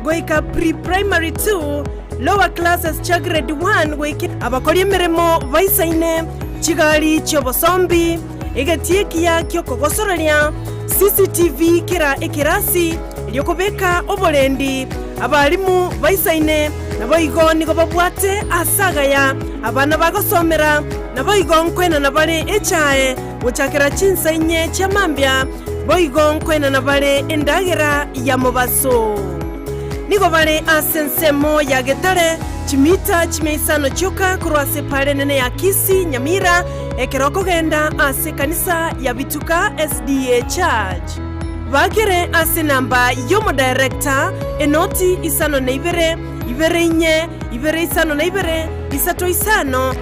goika pre-primary 2 lower classes cha grade 1 goiki abakora emirimo baisaine kigali cy'obosombi egatikia kyokogosororia CCTV kira ekirasi lyokobeka obolendi abalimu baisaine naboigo nigo babwate asagaya abana bagosomera naboigo nkwena nabale echae guchakira chinsainye chamambya boigo nkwena nabale endagera ya mobaso nigo bale asensemo ya getare chimita chimeisano choka kurwase pale nene ya Kisii Nyamira ekiroko genda ase kanisa ya Bituka SDA Church bagere ase namba yomo director enoti isano na ibere inye ibere isano na ibere isato isano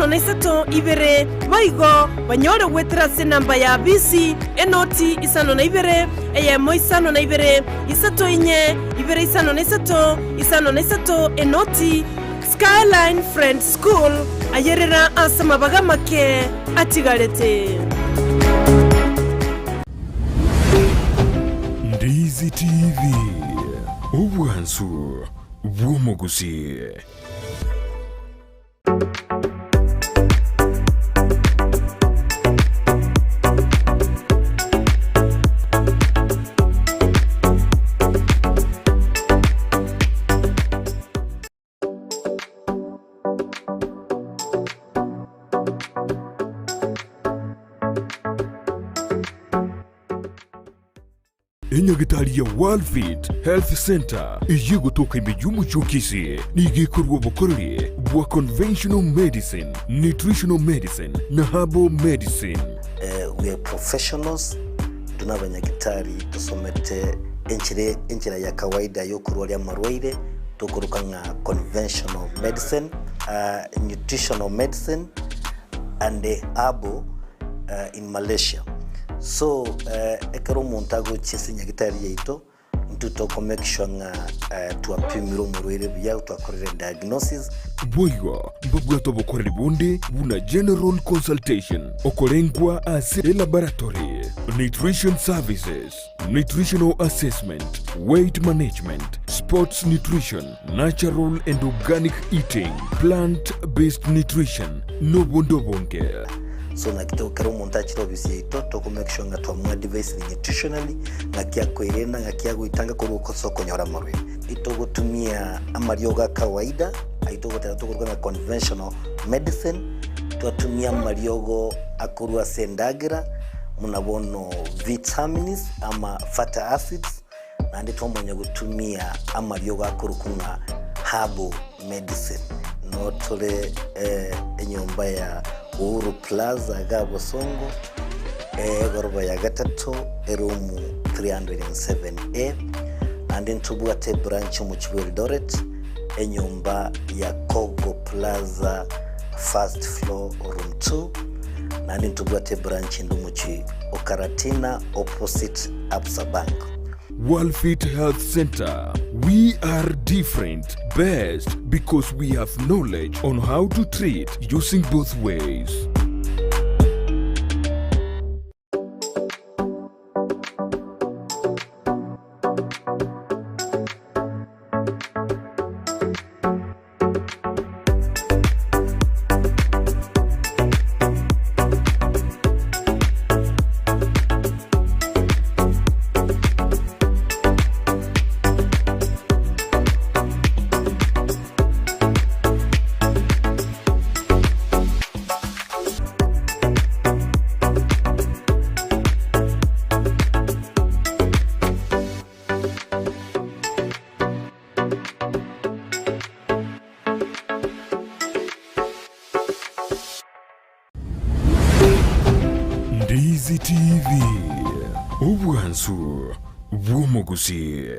na isato ibere baigo banyore wetera ase namba ya BC enoti isano na ibere Eyemo isano na ibere isato inye ibere isano na isato enoti Skyline Friend School ayerera asama bagamake atigarete. Ndizi TV obwansu bw'omugusi. Enyagitari ya World Fit Health Center iye gutoka imejuma chokisi nigikorwa bukorere bwa conventional medicine, nutritional medicine na herbal medicine. We are professionals, tunabanyagitari tusomete enchira ya kawaida yo kurwalia marwaire tukurukanga conventional medicine, nutritional medicine and herbal in Malaysia. So ekero montago chisinya gitari yaito ntuto make sure nga tuapimiro murwere bya twakorera diagnosis boywa mbabwato bokorera bonde buna general consultation okorengwa as laboratory nutrition services, nutritional assessment, weight management, sports nutrition, natural and organic eating, plant-based nutrition no bondo bonke. So na kito kero montachi obisi to make sure nga twa device nutritionally na kia koirena nga kia guitanga ko soko nyora marwe ito gutumia amarioga kawaida aito gutana conventional medicine tutumia mariogo akurwa sendagira munabono vitamins ama fatty acids na ndito mwenye gutumia amarioga akurukunga herbal medicine no tole enyomba ya Uhuru Plaza Gabo Songo goroba ya gatatu erumu 307A and then tubwate branch mu Eldoret enyumba ya Kogo Plaza first floor room 2 and then tubwate branch ndumuchi Okaratina opposite Absa Bank. World Fit Health Center. We are different, best because we have knowledge on how to treat using both ways. Ndizi TV obwansu bw'omugusi.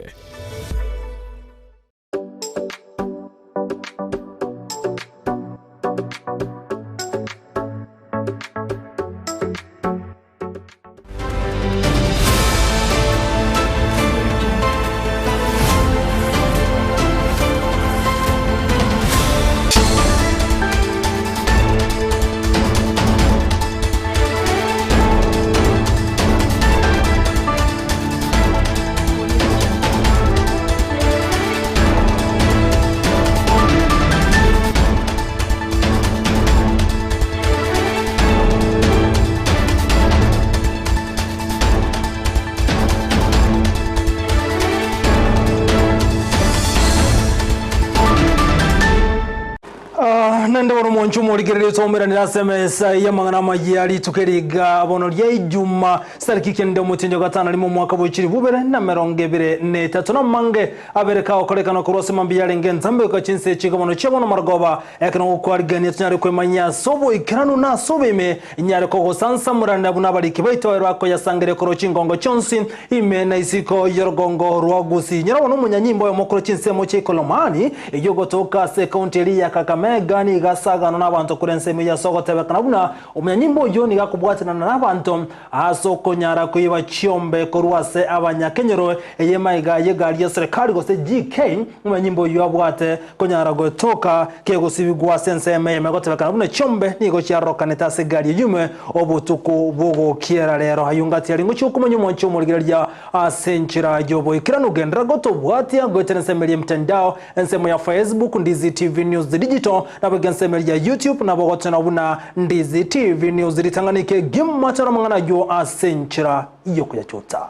nende wano mwanchu murigerere tomera nirasemesa ya mangana majali tukeriga bono lya ijuma sariki kende mutinjo gatana limo mwaka bw'ikiri bubere na meronge bire ne tatona mange abereka okolekana kurose mambi yarenge nzambe ka chinse chiga bono chebono margoba ekana ukwarigania tunyare kwemanya sobo ikranu na sobeme nyare ko sansa muranda buna bali kibaito rwako yasangere koro chingongo chonsi ime na isiko yorgongo rwa Gusii nyara wono munyanyimbo yo mokoro chinse mo chekolomani eyogo toka se county ya Kakamega ni gasagano n'abantu kurenseme ya sogotebekana buna umunyanyimbo yo ni gakubwatina n'abantu asoko nyara kuyiba chiombe korwase abanyakenyero eyemaiga yegali ya serikali gose GK umunyanyimbo yo abwate konyara gotoka kegosibigwa senseme yemegotebekana buna chiombe nigo cyaroka netase gali yume obutuku bugo kiera rero hayungati yaringo cyukumenye moncho murigerya asenchira yobo ikirano gendra gotobwatia gotensemeli mtandao ensemo ya Facebook Ndizi TV News Digital na bagensemeli ya YouTube na bogotena buna Ndizi TV News ritanganike gimatara mangana yo asenchira iyo kuyachota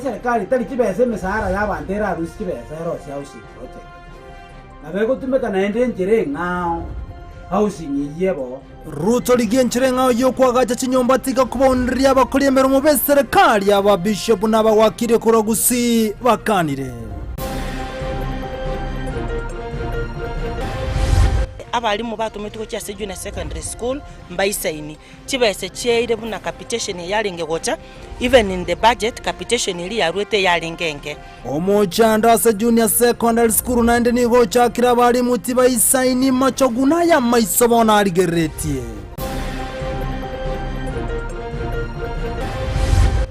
serikali tali kibese misara yabandera rusi kibese rosi housing project nabego tumeka naende njere ngao housing yebo Ruto ligenchire ngao yo kwagacha chinyomba tika kubonria abakuri emero mu beserikali aba bishop n'abawakire kuro Gusii bakanire abali mu batumituko kya Junior Secondary School mbayisaini kibese kyeire buna capitation yalinge gocha even in the budget capitation ili yarwete yalingenge omochanda se Junior Secondary School nande ni gocha kira bali muti bayisaini machoguna ya maisobona aligeretie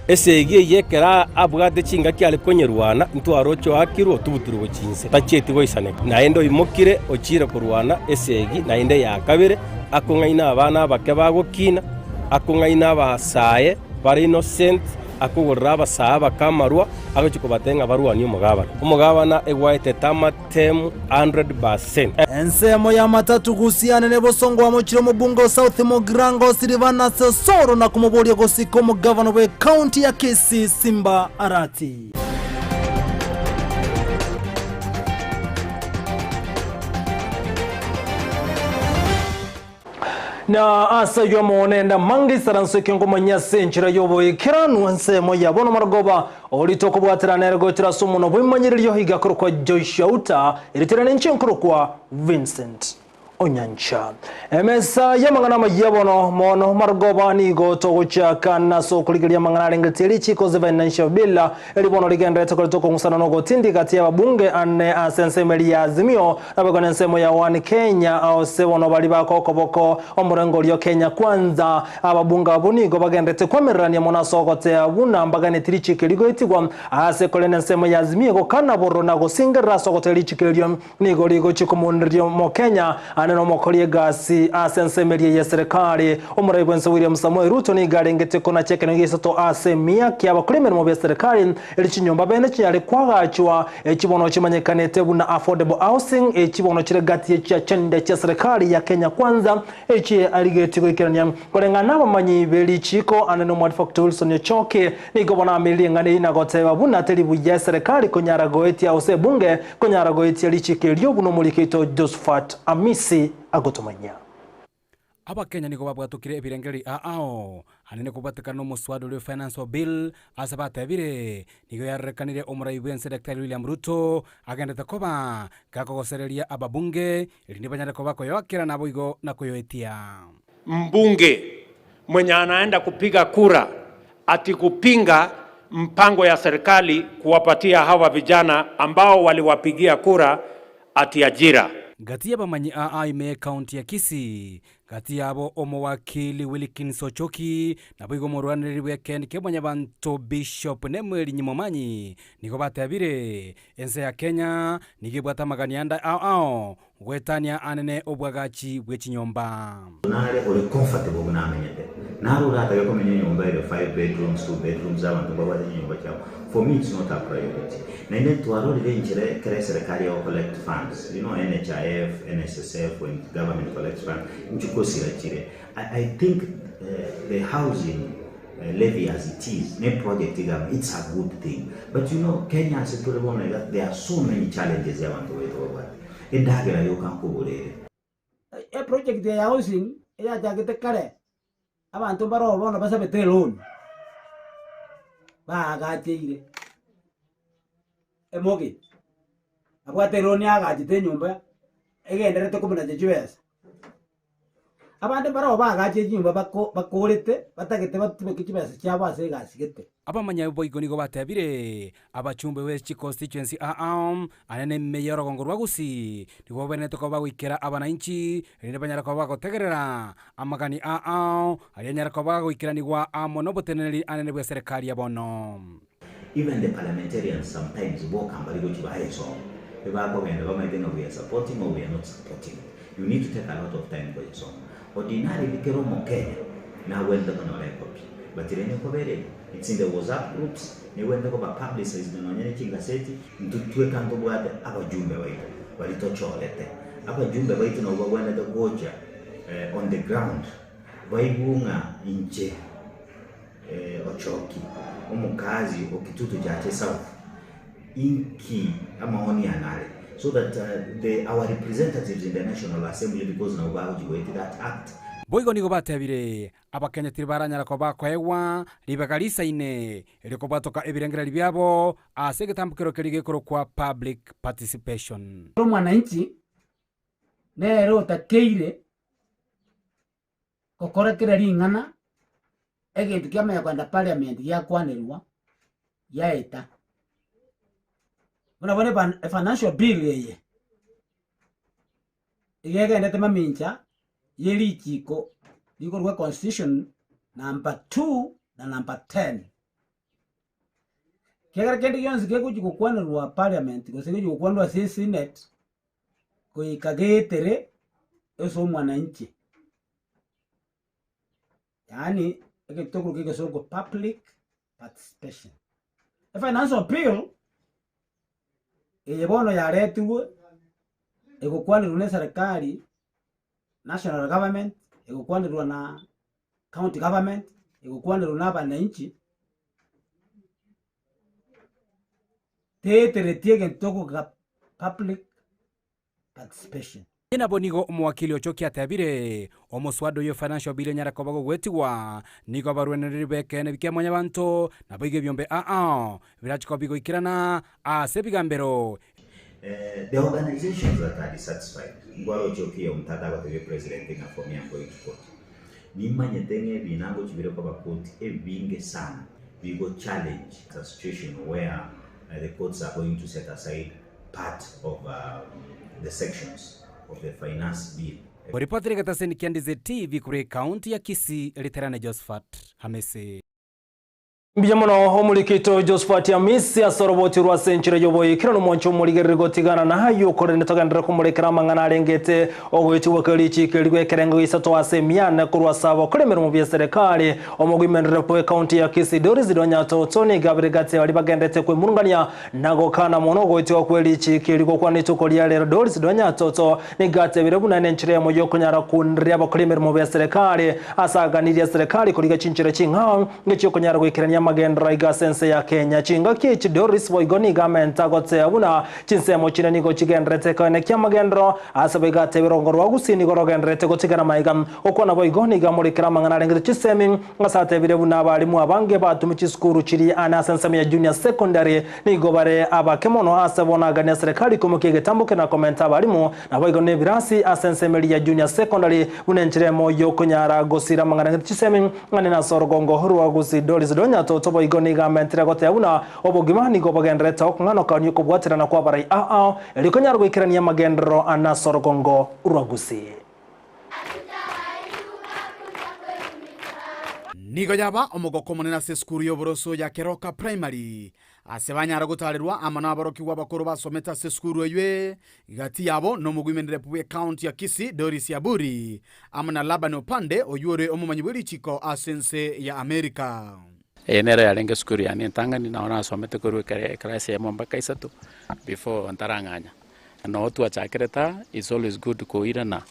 esege yekera abwate chinga kyale konyerwana ntwarocho akiro tubuturu chinse tacheti goisane naendo imokire ochire kurwana esege naende yakabire akongaina abana bakebagokina akongaina abasaye bari innocent akugorra abasaba kamarwa agachiko batenga barwani umugabana egwaite tama tem 100%. Ensemo ya matatu gusiane nebo songo amochiro mubungo South Mogrango Sirivana Sosoro na kumubori Gusii como governor we county ya Kisii Simba Arati. Na asa yomonenda mangi saranso kyongo manyase nchira yobo ikiranu nsemo ya bono margoba olitoko bwaterana ergo tirasumo no bwimanyiryo higakoro kwa Auta iritirana nchinkoro kwa Vincent Onyancha emesa yamangana mayabono mono margoba ni goto chakana so kuligiria mangana rengeteli chiko financial bill elibono ligenda toko ngusana no gotindi kati ya babunge ane asensemeli ya azimio nabagona nsemo ya one Kenya au sebono bali bakokoboko omurengo lyo Kenya kwanza ababunga bunigo bagendete kwamerania mona sogote abuna mbagane tirichike ligo itigwa ase kolene nsemo ya azimio go kana borona go singera sogote lichike lyo nigo ligo chikumunrio mo Kenya no mokolie gasi asensemeli ya serikali umuraibu Ensa William Samuel Ruto ni garengete kona cheke ngisato asemia kya bakulimero mu serikali elichinyomba bene cyari kwagachwa ekibono kimanyekanete buna affordable housing ekibono kiregati ya chende cha serikali ya Kenya kwanza echi aligeti kwikiranya kolengana bamanyi beli chiko aneno mu Dr. Wilson Choke ni gobona amili ngane ina goteba buna telibu ya serikali konyara goeti ya ose bunge konyara goeti lichike lyo buno mulikito Josephat Amisi agotomanya Abakenya niko babwatukire ebirengeri ao anene kubatekano muswado lwe financial bill asabatabire nigo yarekanire omuraibu Ensa Dr. William Ruto agendete koba gakogosereria ababunge ilindi banyare koba koyokera nabo igo na koyoetia mbunge mwenye anaenda kupiga kura ati kupinga mpango ya serikali kuwapatia hawa vijana ambao waliwapigia kura ati ajira gati y'abamanyi ime county ya Kisii gati yabo omowakili Wilkins Ochoki nabo igo murwaniriri weekend kebanya bantu Bishop Nemweli Nyimumanyi niko batabire Ensa ya Kenya nigibwata maganianda gwetania anene obwagachi bwechinyomba. Nare uri comfortable bunamenyete. Naro urataga ko menye nyomba ile 5 bedrooms, 2 bedrooms abantu babari nyomba cyabo. For me it's not a priority. Na ine twaro livenjire kare serikali ya collect funds. You know NHIF, NSSF when government collects funds. Nchukosira chire. I think the housing levy as it is, no project it's a good thing. But you know, Kenya as a like there are so many challenges they want to wait over. Indagera yo kan kubulere. A project ya housing ya jagete kare. Abantu baro bono basabete loan. Ba agachire. Emogi. Abwate loan ya agachite nyumba. Egenderete kumuna jejuesa. Abantu baro ba agachire nyumba bakorete batagete batume kichibesa cyaba se gasigete. Abamanya boigoni go batebire abachumbe w'echi constituency anene meyoro gongorwa Gusii nigo benete ko bagwikera abananchi rinde banyara ko bagotegerera amagani arianyara ko bagwikira nigwa amono boteneri anene bwa serikali ya bono. Even the parliamentarians sometimes walk and baligo chibaye so baba benda bamaitenga we are supporting or we are not supporting. You need to take a lot of time for your song. Ordinary bikero mo Kenya na wenda kono record. But irene ko bere it's in the WhatsApp groups. Ni wenda ko ba publicize na nyene chingaseti ntutwe kanto bwate abajumbe baito balitochorete abajumbe baito no bwenda to goja on the ground baibunga inche ochoki omukazi okitutu jache south inki amaoni anale so that our representatives in the National Assembly because now baji that act. Boigo nigo batebire abakenya tirbaranyara ko bakoewa libagalisa ine eliko batoka ebirengera byabo asegitambukiro kerige koro kwa public participation. Mwananchi nero takeire kokora kira ringana egentu kiama ya kwenda parliament ya kwanirwa yaeta. Muna bone financial bill yeye igega ndete mamincha yeli chiko liko constitution number 2 na number 10. Kegara kendi yonzi kego chikukwanirwa parliament kosege chikukwanirwa senate ko ikagetere eso mwananchi. Yani ekitokuru kike songo public participation. A financial bill bono ya retuwe ekukwanirwa na serikali national government ekukwanirwa na county government ekukwanirwa na abananchi tetere tiege ntoko ga public participation. Ina bonigo omwakili ochoki atebire omuswado yo financial bill nyara ko bago gwetiwa nigo barweneri bekene bikemanya bantu nabige byombe birachiko bigo ikirana asebigambero. The organizations that are dissatisfied ngwaro choki ya umtata wa the president na fomi yango ikiko nimanye tenge binango chibire kwa bakoti ebinge sana bigo challenge a situation where the courts are going to set aside part of the sections of the finance bill. Ripoti kataseni Ndizi TV kure county ya Kisii literane Josephat Hamisi. Mbijamono omurikito Josephat Hamisi asoroboti rwa senchire yoboye kirano moncho murigerego tigana na hayo korene togandira kumurekera mangana arengete ogweti wakalichi kirigwe kerengo isato asemiana kurwa sabo kuremera mu bya serikali omugwimenera po county ya Kisii Doris Donyato Tony Gabriegate bali bagendete kwe murungania nago kana mono ogweti wakwelichi kirigwe kwa nituko lya lero Doris Donyato to nigate birebuna nenchire mo yokunyara kunria bakuremera mu bya serikali asaganirya serikali kuriga cinchire cinga ngicho kunyara gwikirania magendra iga sense ya Kenya chinga kichi Doris Boigoni gamenta gote abuna chinsemo chinanigo chigendrete kone kya magendro asabiga tebirongorwa Gusii gorogendrete gotigana maiga okona Boigoni gamurikira mangana rengere chisemi ngasate birebuna abalimu abange batumichi skuru chiri ana sense ya junior secondary nigo bare abakemono asabona gane serikali kumukige tambuke na komenta abalimu na Boigoni birasi asense ya junior secondary unenchiremo yokunyara gosira mangana rengere chisemi ngane na sorogongo hurwa Gusii Doris Donyato tobo igoni gamentira gote abuna obogimani go bagendreta okungano kanyu ko bwatirana kwa barai elikonyar gwikirania magendro ana sorogongo urwa Gusii. Nigo yaba omogoko monena se skuru yoboroso ya Keroka Primary ase banyara gutarirwa amana abarokirwa bakuru basometa se skuru eywe igati yabo no mugwimenere bwe county ya Kisii Doris Yaburi amana Laban Opande oyure omumanyi bw'irichiko asense ya America. Enera yarenge skuru yani tangani naona asomete kuru klase ya mpaka isatu before ntaranganya. No tu achakereta is always good kuira na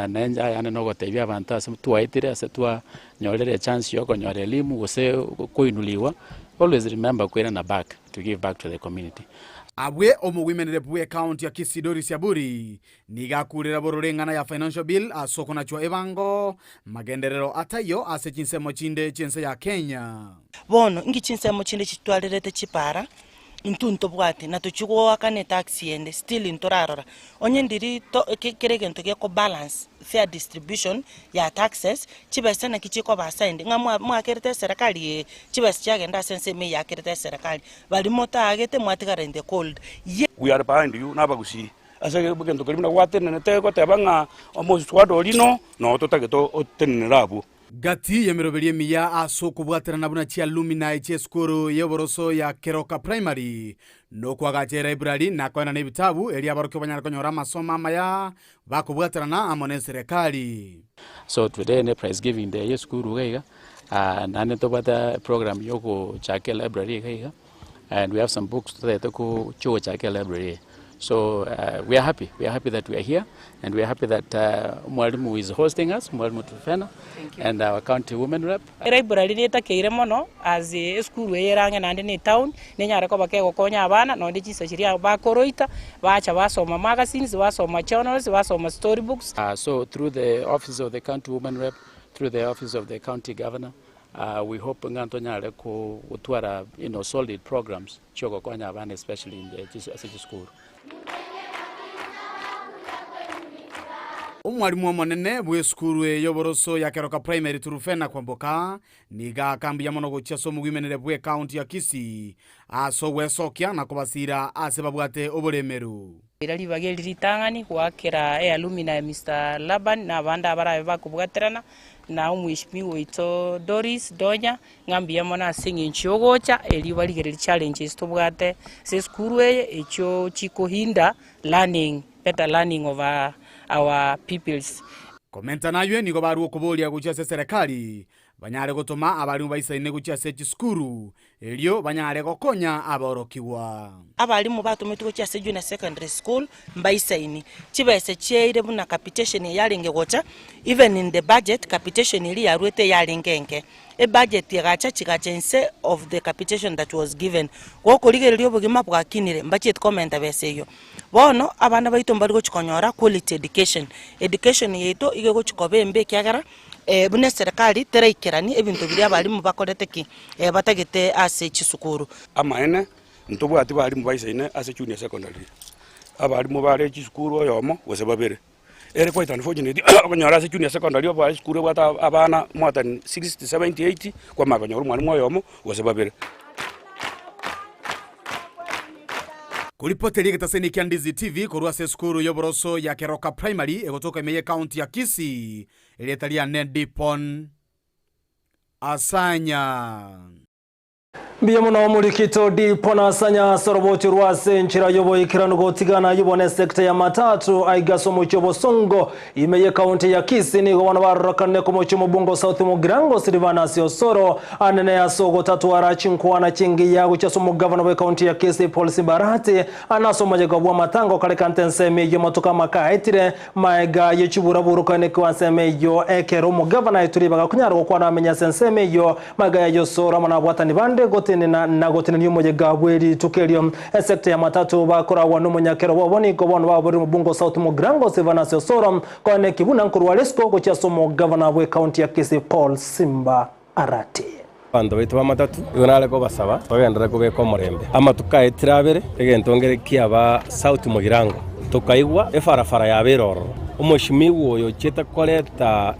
nenja yani no gotebia abantu ase tuwaitire ase twa nyorere chance yoko nyore elimu gose kuinuliwa. Always remember kuira na back to give back to the community. Abwe omugwimenere bwe county ya Kisii Doris Yaburi nigakurira bororengana ya financial bill asoko nacho ebango magenderero atayo ase chinsemo chinde chense ya Kenya. Bono ngi chinsemo chinde chitwalirete chipara intunto bwate na tuchugo wakane taxi ende still intorarora onye ndiri to kerege ntoke ko balance fair distribution ya taxes chibese na kichiko basende ngamwa mwakerete serikali chibese chagenda sense me yakerete serikali bali mota agete mwatikara in the cold. We are behind you na Gusii ase bugendo kulimna wate nete ko tebanga omuswado lino no totageto otenerabu gati yemeroberie miya asoko bwatera nabuna chia alumni cheskuru yeboroso ya Keroka Primary no kwagachera Ibrali na kwana ne bitabu eli abaroke banyara konyora masoma maya bakubwaterana amone serikali. So today ne prize giving day yeskuru gaiga nane to bata program yoko chake library gaiga and we have some books to ko chuo chake library. So we are happy that we are here, and we are happy that Mwalimu is hosting us, Mwalimu Tufena, and our county women rep. Library ni takeire mono as a school yerange nande ni town nenyara ko bakego konya abana no ndichi sechiria bakoroita bacha basoma magazines basoma journals basoma storybooks. So through the office of the county women rep, through the office of the county governor, we hope ngantonyale ko utwara solid programs choko konya abana especially in the city school. Umwalimu omonene bwe skuru yoboroso ya Keroka Primary Turufena kwamboka niga kambi ya mono gocha so mugwimenere bwe county ya Kisii aso wesokia na kubasira ase babwate oboremeru irali bageli ritangani kwakera alumni Mr. Laban na banda barabe bakubwaterana na umwishimiwe ito Doris Donya ngambi ya mona singi nchogocha eli baligere challenges to bwate se skuru echo chiko hinda better learning of our peoples. Komenta nayo nigo baru okubolia gucha se serikali banyare gotoma abari bayisaine gucha se chiskuru elio banyare gokonya aborokiwa abalimu batumetiko cha Junior Secondary School mbayisaini chibese cheire buna capitation yalinge gocha even in the budget capitation ili yarwete yalingenke a budget yagacha chigachense of the capitation that was given goko ligerelio bugima bwakinire mbachit comment beseyo bono abana baito mbari gochikonyora quality education yeto ige gochikobe mbe kyagara bune serikali tereikirani ebintu biri abalimu bakorete ki batagete ase chisukuru amaene ntobo ati balimu bayisaine ase Junior Secondary abalimu bare chisukuru Eyemo gose babere ere quite unfortunate abanyara ase Junior Secondary ba chisukuru bata abana more than 60 70 80 kwa mabanyoro mwalimu Eyemo gose babere. Kuripoteli kitaseni kia Ndizi TV korua se skuru yoboroso ya Keroka Primary egotoka imeye county ya Kisii iletalia Nedipon Asanya Biyamuno mulikito Dipona Asanya soroboti rwase nchira yobo ikirano gotigana yobone sekta ya matatu aigaso muchobo songo imeye county ya Kisii ni gwana barakane ko muchomo bungo South Mugirango Silvana Siosoro anene ya sogo tatu arachinkwana chingi ya guchaso mu governor we county ya Kisii Paul Simbarati anaso majega bwa matango kale kantenseme yo motoka makaitire maega yechubura burukane kwa nseme yo ekero mu governor ituri baga kunyaro kwa na menya senseme yo maga yo soro mana bwatani bande na gotene niyo moje gabweri tukelio sekta ya matatu bakora wano munyakero waboni ko bono baburi mu bungo South Mugirango Silvana Siosoro kone kibuna nkurwalesko ko chasomo governor we county ya Kisii Paul Simba Arati bando bitu bamatatu yonale ko basaba bagendera ko beko murembe amatuka etirabere egentongere kiaba South Mugirango tukaigwa efarafara ya beroro umushimiwo oyo cheta koleta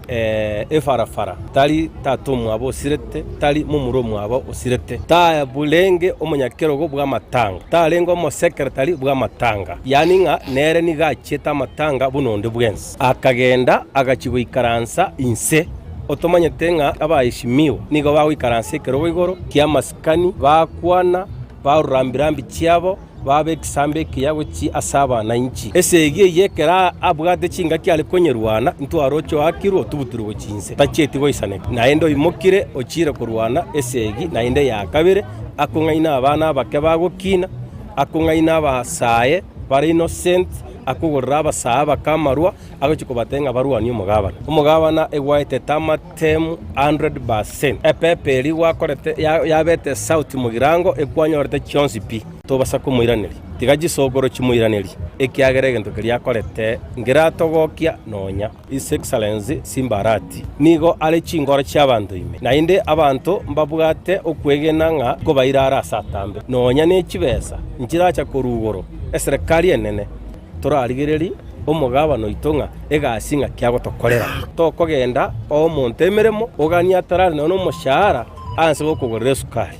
efarafara tali tatumu abo sirete tali mumuromu abo osirete ta bulenge umunyakero go bwa matanga talengo mo secretary bwa matanga yani nga nere ni ga cheta matanga bunonde bwensi akagenda agachigo ikaransa inse otomanyete nga abayishimiwo nigo bawo ikaranse kero igoro kia maskani bakwana barurambirambi chiabo babe kisambe kiyago chi asaba na inchi esegi yekera abwate chinga kyali konyerwana ntwarocho akiro tubuturu chinse tacheti goisane naendo imokire ochira kurwana esegi nainde yakabire akungaina abana bake bagokina akungaina abasaye bari innocent akugorra abasaba kamarwa agochiko batenga barwani umugabana egwaite tama tem 100% epeperi wakorete yabete south mugirango ekwanyorete chonsi pi tobasa kumuiraneri tigaji sogoro chimuiraneri ekiagerege ntokeri yakorete ngiratogokia nonya His Excellency Simbarati nigo ale chingora chabantu ime nainde abantu mbabugate okwegena nga kobairara satambe nonya ne chibesa nchiracha korugoro eserikali enene torarigereri omugabano itonga egasinga kyagotokorera tokogenda omuntu emeremo ogania tarari no mushahara anse gokugorera sukari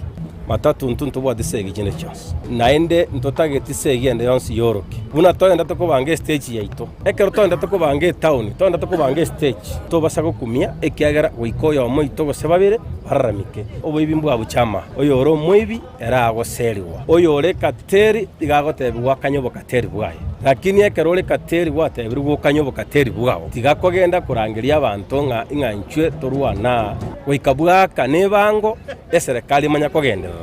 matatu ntuntu bwa disegi kine chance naende ntotageti segi ende yonsi yoroke buna toenda tokobange stage yaito ekero toenda tokobange town toenda tokobange stage tobasa gokumia ekiagera goikoyo moito gosebabire bararamike oboibimbu abuchama oyoro moibi era agoseriwa oyore kateri igagotebwa kanyobo kateri bwaye lakini ekero ole kateri gwatebire gwo kanyobo kateri bwago tigakogenda kurangiria abantu nga inganchwe torwana goikabwa kanebango eserikali manya kogendera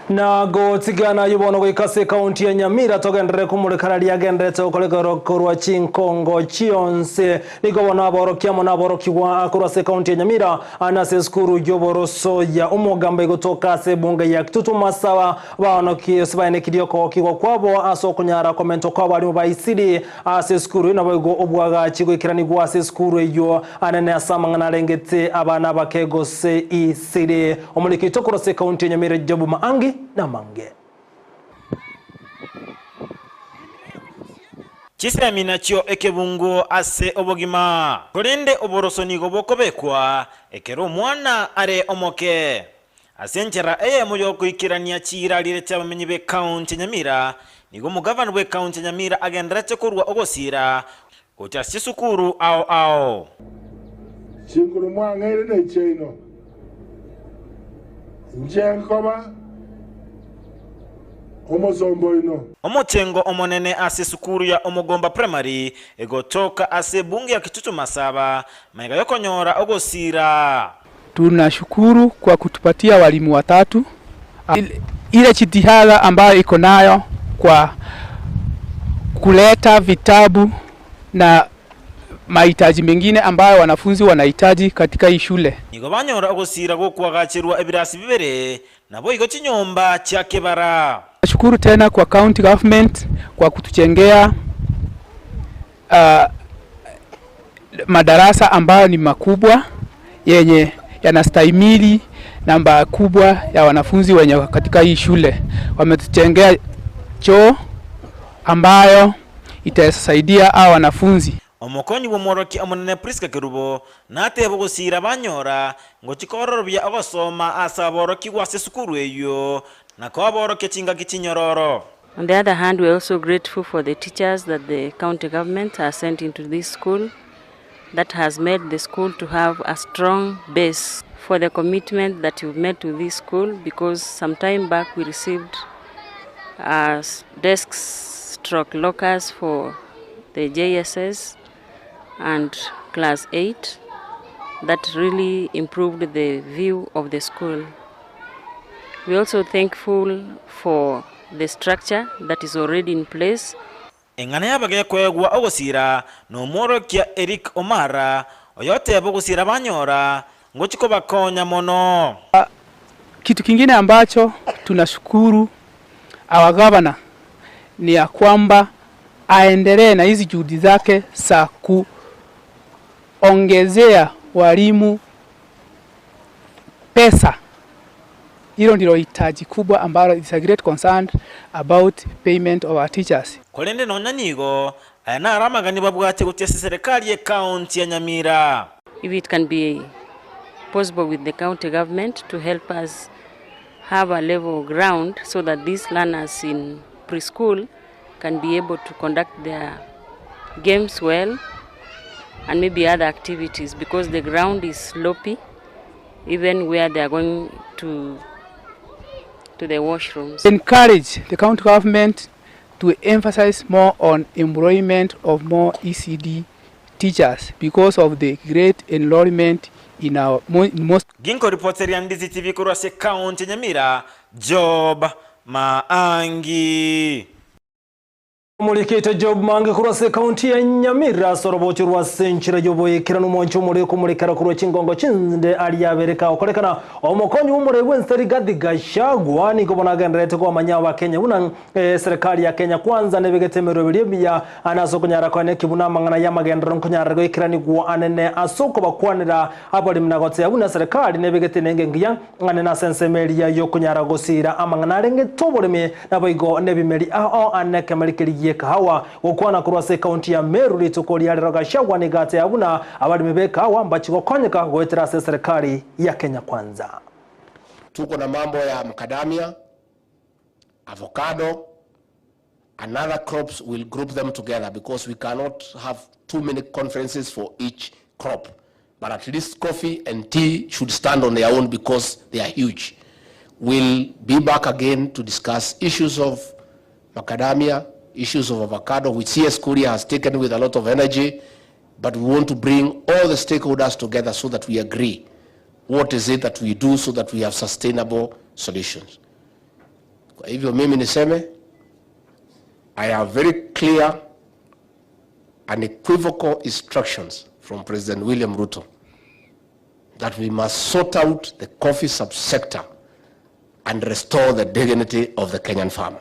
na gotigana yubono goikase county ya Nyamira togendere kumurikararia gendete okolegoro korwa chinkongo chionse nigobona aborokiamo na aborokigwa akurase county ya Nyamira anase skuru yoboroso ya umugamba igotoka se bunge ya kitutu masawa baonoki sibane kidioko kigwa kwabo aso kunyara komento kwa bali baisidi ase skuru na bogo obwaga chigwikirani gwa ase skuru yo anene asamangana lengete abana bakego se isidi omuliki tokurase county ya Nyamira jobu maangi na mange Kisemi nachio ekebungo ase obogima korende oborosoni gobokobekwa ekero mwana are omoke asenchera Eyemo yokuikirania chira lirete abamenyi be county Nyamira nigo mugavana we county Nyamira agenderete kurwa ogosira gocha sisukuru ao chinguru mwangere ne cheino njenkoba Omotengo omonene ase sukuru ya Omugomba Primary egotoka ase bunge ya kitutu masaba maiga yokonyora ogosira. Tunashukuru kwa kutupatia walimu watatu. Ile jitihada ambayo iko nayo kwa kuleta vitabu na mahitaji mengine ambayo wanafunzi wanahitaji katika hii shule. Nigo banyora ogosira gokwagachirwa ebirasi bibere nabo igo chinyomba cha Kebara. Nashukuru tena kwa county government kwa kutuchengea madarasa ambayo ni makubwa yenye yanastahimili namba kubwa ya wanafunzi wenye katika hii shule. Wametuchengea choo ambayo itasaidia hao wanafunzi. Omokonyi bomoroki amonene Priska Kerubo natebo gosira banyora ngo chikororobya abasoma asaboroki gwase sukuru eyo nakoboroke chinga kichinyororo. On the other hand, we are also grateful for the teachers that the county government has sent into this school that has made the school to have a strong base for the commitment that you've made to this school, because some time back we received desks/lockers for the JSS and class 8 that really improved the view of the school. We are also thankful for the structure that is already in place. Engane yabage kwegwa ogosira no morokia Eric Omara oyote bogosira banyora ngochiko bakonya mono. Kitu kingine ambacho tunashukuru our governor ni ya kwamba aendelee na hizi juhudi zake za kuongezea walimu pesa. Hilo ndilo hitaji kubwa ambalo is a great concern about payment of our teachers. Kolende nonyanyigo ayana aramagani babwate gutese serikali ye county ya Nyamira. If it can be possible with the county government to help us have a level ground so that these learners in preschool can be able to conduct their games well and maybe other activities, because the ground is sloppy even where they are going to to the washrooms. Encourage the county government to emphasize more on employment of more ECD teachers because of the great enrollment in our most. Ginko reporteria Ndizi TV kurwase county Nyamira, Job Maangi. Mulikite Job Maangi kurwase county ya Nyamira sorobochi rwase nchira yoboye kiranu mwancho muri kumulikara kurwa chingongo chinzinde aliyabereka okolekana omukonyi umure Vincent Gashagwa ni kubona gendrete kwa manya wa Kenya una serikali ya Kenya kwanza nebegetemero bilibya anaso kunyara kwa nekibuna mangana ya magendro kunyara go ikirani gwa anene asoko bakwanira abali mnagote una serikali nebegetenenge ngiya anena sensemeli ya yo kunyara gosira amangana renge toboreme naboigo nebimeli aho aneke malikeli kahawa okwana kurwase county ya Meru litokoli ya Gashagwa ni gate abuna abali mebeka hawa mbachi gokonyeka goetera serikali ya Kenya kwanza. Tuko na mambo ya macadamia, avocado, and other crops. Will group them together because we cannot have too many conferences for each crop. But at least coffee and tea should stand on their own because they are huge. We'll be back again to discuss issues of macadamia, issues of avocado, which CS Korea has taken with a lot of energy, but we want to bring all the stakeholders together so that we agree what is it that we do so that we have sustainable solutions. Kwa hivyo mimi niseme, I have very clear and equivocal instructions from President William Ruto that we must sort out the coffee subsector and restore the dignity of the Kenyan farmer.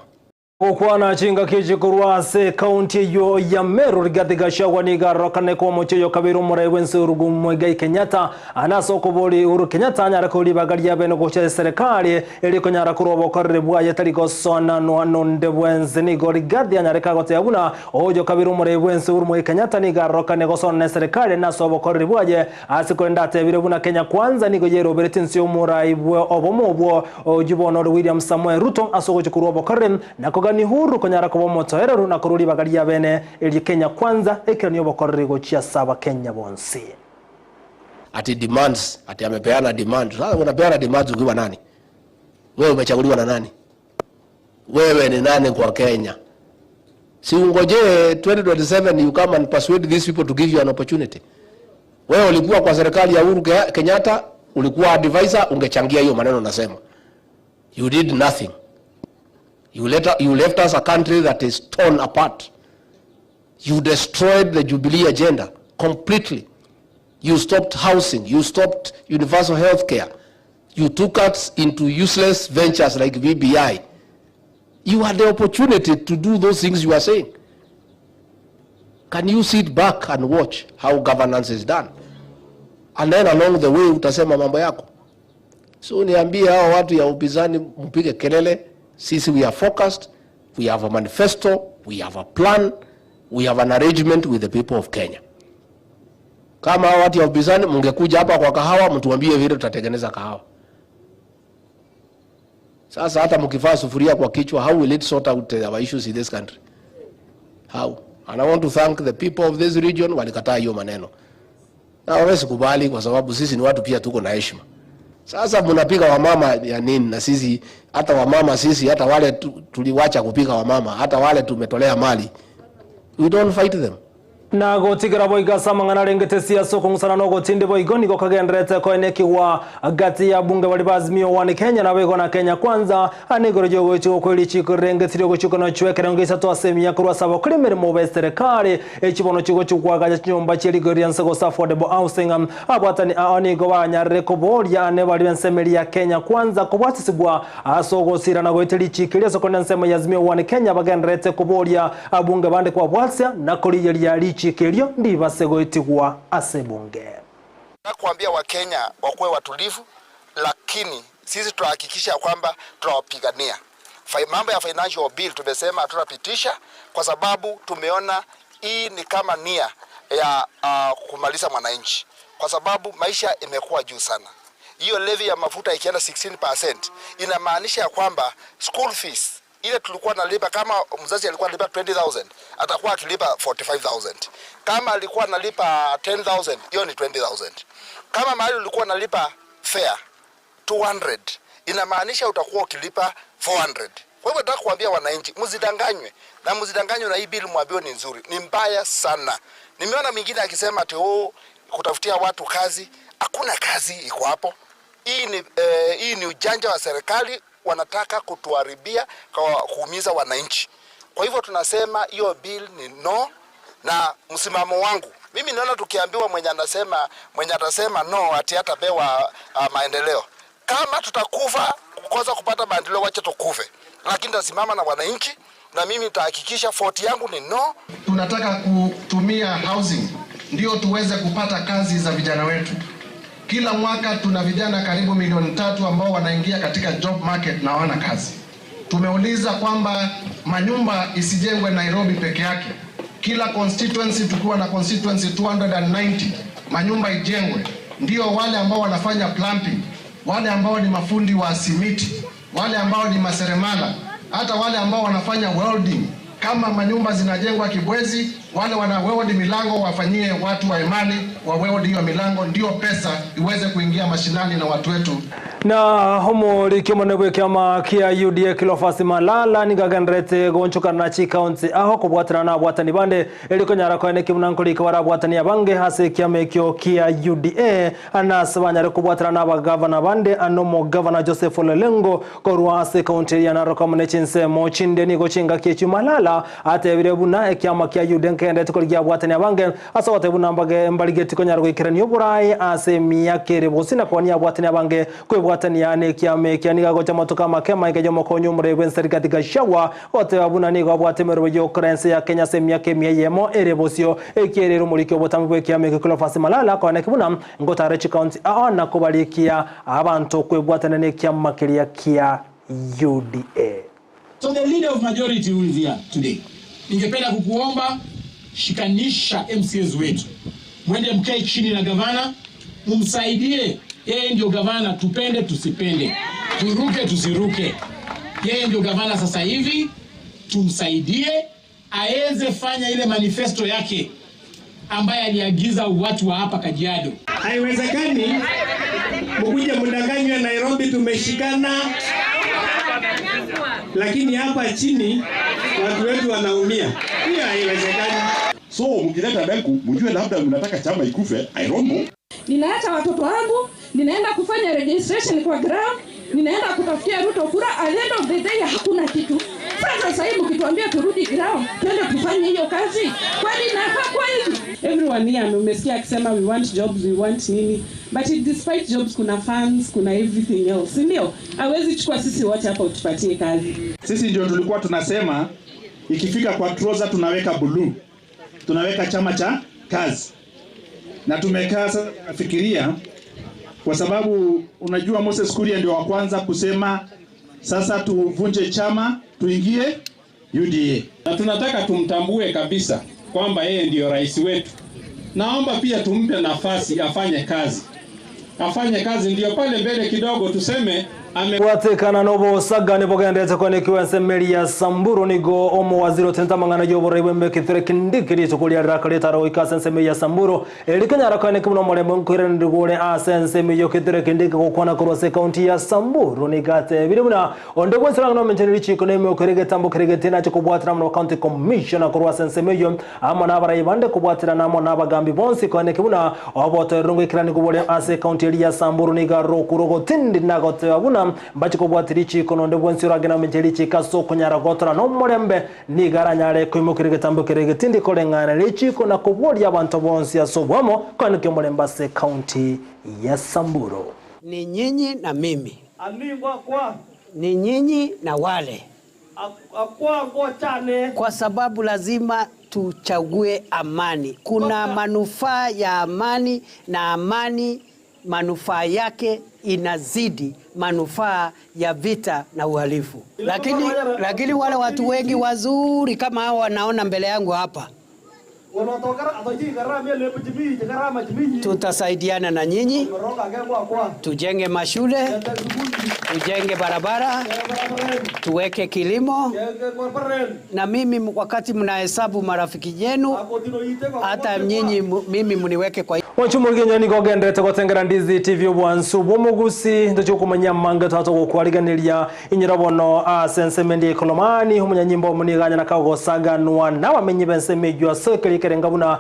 Okwana chinga kiji kurwase county yo ya Meru Rigathi Gachagua ni garokane kwa mocho kabiru muraiwense urugu Muigai Kenyatta anaso kubuli Uhuru Kenyatta anyara kuli bagari ya beno goche serikali ili kunyara kurobo korre bwaye taliko sona nonde wense ni go Rigathi anyara kagote abuna ojo kabiru muraiwense Uhuru Muigai Kenyatta ni garokane gosona serikali naso bokorre bwaye asikwenda tebire buna Kenya kwanza ni go yero beretinsi umuraibwe obomobwo ojubono William Samuel Ruto asogo kurobo korre na ni huru konyara kubo motoero na kururi bagari ya bene ili Kenya kwanza ekirani obokorre gochia saba Kenya bonsi ati demands ati amepeana demand. Sasa unapeana demands ukiwa nani? Wewe umechaguliwa na nani? Wewe ni nani kwa Kenya? Si ungoje 2027 you come and persuade these people to give you an opportunity. Wewe ulikuwa kwa serikali ya Uhuru Kenyatta, ulikuwa advisor, ungechangia hiyo maneno nasema. You did nothing. You left us a country that is torn apart. You destroyed the Jubilee agenda completely. You stopped housing. You stopped universal health care. You took us into useless ventures like BBI. You had the opportunity to do those things you are saying. Can you sit back and watch how governance is done? And then along the way utasema mambo yako. So niambie hao watu ya upinzani mpige kelele. Sisi we are focused, we have a manifesto, we have a plan, we have an arrangement with the people of Kenya. Kama watu ya upinzani mngekuja hapa kwa kahawa mtuambie vile tutatengeneza kahawa. Sasa hata mkifaa sufuria kwa kichwa, how will it sort out our issues in this country? How? And I want to thank the people of this region walikataa hiyo maneno. Na hawezi kubali kwa sababu sisi ni watu pia tuko na heshima. Sasa mnapiga wamama ya nini? Na sisi hata wamama sisi hata wale tuliwacha kupiga wamama, hata wale tumetolea mali. We don't fight them. Na gotigara boiga samangana rengete siasa kungusana no gotinde boigo niko kagendrete ko eneki wa gati ya bunge bali bazimio wane Kenya na bego na Kenya kwanza anigoro jogo cyo ko lichi ko rengete ryo cyo no chwekera ngisa to asemia kurwa sabo kuri mirimo be serikali ekibono cyo kwa gaja nyumba cyeri gorianse go affordable housing abatani anigo banyarre ko bolya ne bali bensemeli ya Kenya kwanza ko batisibwa asogo sira na goiteli chikiri so kondensema yazimio wane Kenya bagendrete ko bolya abunge bande kwa bwasya na koli yali chikerio ndibase goitigwa asebunge. Nakuambia Wakenya wakuwe watulivu, lakini sisi tunahakikisha kwamba tunawapigania. Mambo ya financial bill tumesema tutapitisha kwa sababu tumeona hii ni kama nia ya kumaliza mwananchi, kwa sababu maisha imekuwa juu sana. Hiyo levy ya mafuta ikienda 16% inamaanisha ya kwamba school fees ile tulikuwa nalipa, kama mzazi alikuwa analipa 20,000 atakuwa akilipa 45,000. Kama alikuwa analipa 10,000 hiyo ni 20,000. Kama mahali ulikuwa analipa fare 200 inamaanisha utakuwa ukilipa 400. Kwa hivyo nataka kuambia wananchi msidanganywe, na msidanganywe na hii bill mwambie ni nzuri. Ni mbaya sana. Nimeona mwingine akisema ati kutafutia watu kazi. Hakuna kazi iko hapo. Hii ni ujanja wa serikali, wanataka kutuharibia kwa kuumiza wananchi. Kwa hivyo tunasema hiyo bill ni no, na msimamo wangu mimi naona tukiambiwa mwenye atasema no ati hatapewa maendeleo. Kama tutakufa kukosa kupata maendeleo, wacha tukufe. Lakini tasimama na wananchi, na mimi nitahakikisha 40 yangu ni no. Tunataka kutumia housing ndio tuweze kupata kazi za vijana wetu. Kila mwaka tuna vijana karibu 3 milioni ambao wanaingia katika job market na hawana kazi. Tumeuliza kwamba manyumba isijengwe Nairobi peke yake. Kila constituency tukiwa na constituency 290 manyumba ijengwe. Ndio wale ambao wanafanya plumbing, wale ambao ni mafundi wa simiti, wale ambao ni maseremala, hata wale ambao wanafanya welding. Kama manyumba zinajengwa kibwezi, wale wana weld milango wafanyie watu wa imani wa weld hiyo milango, ndio pesa iweze kuingia mashinani na watu wetu. Na homo likimonebwe kama kia UDA kilofasi malala nigagandrete gonchuka na County aho kubwatana na bwatani bande eliko nyara kwa neki munankoli kwara bwatani abange hase kiamekyo kia UDA anasabanya kubwatana na bagavana bande anomo governor Joseph Lelengo korwase county ya Narok Munechinse mo chinde ni gochinga kechu malala atebire buna ekyama kia UDA nkende tukolya bwatani abange asa watebuna mbage mbaligeti ko nyara kwikirani oburai ase miyakere bosina kwani bwatani abange watani yane kiame kianiga gocha motoka makema ikejomo konyu mure Vincent katika shawa wote wabuna nigo bwatemerwe yo currency ya Kenya semia kemia Eyemo erebosio ekierero mulikyo botamwe kiame kilofasi malala kwa nekibuna ngotare county na kubalikia abantu kwebwatana ne kiama kilia kia UDA. So the leader of majority who is here today, ningependa kukuomba shikanisha MCAs wetu, mwende mkae chini na gavana umsaidie. Yeye ndio gavana, tupende tusipende, turuke tusiruke. Yeye ndio gavana sasa hivi, tumsaidie aweze fanya ile manifesto yake ambaye aliagiza watu wa hapa Kajiado. Haiwezekani mkuje mdanganywe Nairobi tumeshikana, lakini hapa chini watu wetu wanaumia. Hiyo haiwezekani. So mkileta dangu mjue labda mnataka chama ikufe, I don't know. Ninaacha watoto wangu, ninaenda kufanya registration kwa ground, ninaenda kutafutia Ruto kura, at the end of the day hakuna kitu. Sasa hivi mkituambia turudi ground, twende tufanye hiyo kazi. Kwani nafaa kweli? Everyone here umesikia akisema we want jobs, we want nini. But despite jobs kuna funds, kuna everything else. Ndio, hawezi chukua sisi wote hapa utupatie kazi. Sisi ndio tulikuwa tunasema ikifika kwa trouser tunaweka blue. Tunaweka chama cha kazi. Na tumekaa sasa fikiria, kwa sababu unajua Moses Kuria ndio wa kwanza kusema sasa tuvunje chama tuingie UDA. Na tunataka tumtambue kabisa kwamba yeye ndio rais wetu. Naomba pia tumpe nafasi afanye kazi. Afanye kazi ndio pale mbele kidogo tuseme watekana nobo saga nibogendete kone kiwensemeli ya Samburu nigo omo waziri otenta mangana yobore wembe kithire kindikiri tukulia rakaleta ro ikasenseme ya Samburu elikanya rakane kimuno molembo nkwire ndigule asenseme yo kithire kindiki kokona kurose county ya Samburu nigate birimuna onde kwensanga no menjeneri chiko neme okerege tambo kerege tena chikubwatira no county commissioner kurose enseme yo ama nabara ibande kubwatira namo nabagambi bonsi kone kimuna oboto rungu ikirani kubole ase county ya Samburu nigaro kurogo tindi nagote abuna mbachiko bwatirichi kononde bwensiro agena menjelichi kaso kunyara gotora no morembe ni garanyare kwimukirige tambukirige tindi kolengana lichiko na kubodi abantu bonsi asobwamo kwanike morembase county ya Samburu. Ni nyinyi na mimi. Kwa. Ni nyinyi na wale. Chane. Kwa sababu lazima tuchague amani. Kuna manufaa ya amani na amani manufaa yake inazidi manufaa ya vita na uhalifu. Lakini wale watu wengi wazuri kama hao wanaona mbele yangu hapa, tutasaidiana na nyinyi, tujenge mashule, tujenge barabara, tuweke kilimo, na mimi wakati mnahesabu marafiki yenu, hata nyinyi mimi mniweke kwa Wachumurigenya niko gendete gotengera Ndizi TV obwansu bw'omugusi ndocho kumanya manga tato gokwariganiria inyirabono sensemendi kolomani umunyanyimbo muniganya nakagosaganwa n'abamenyi bensemejwa sekeri kerengabuna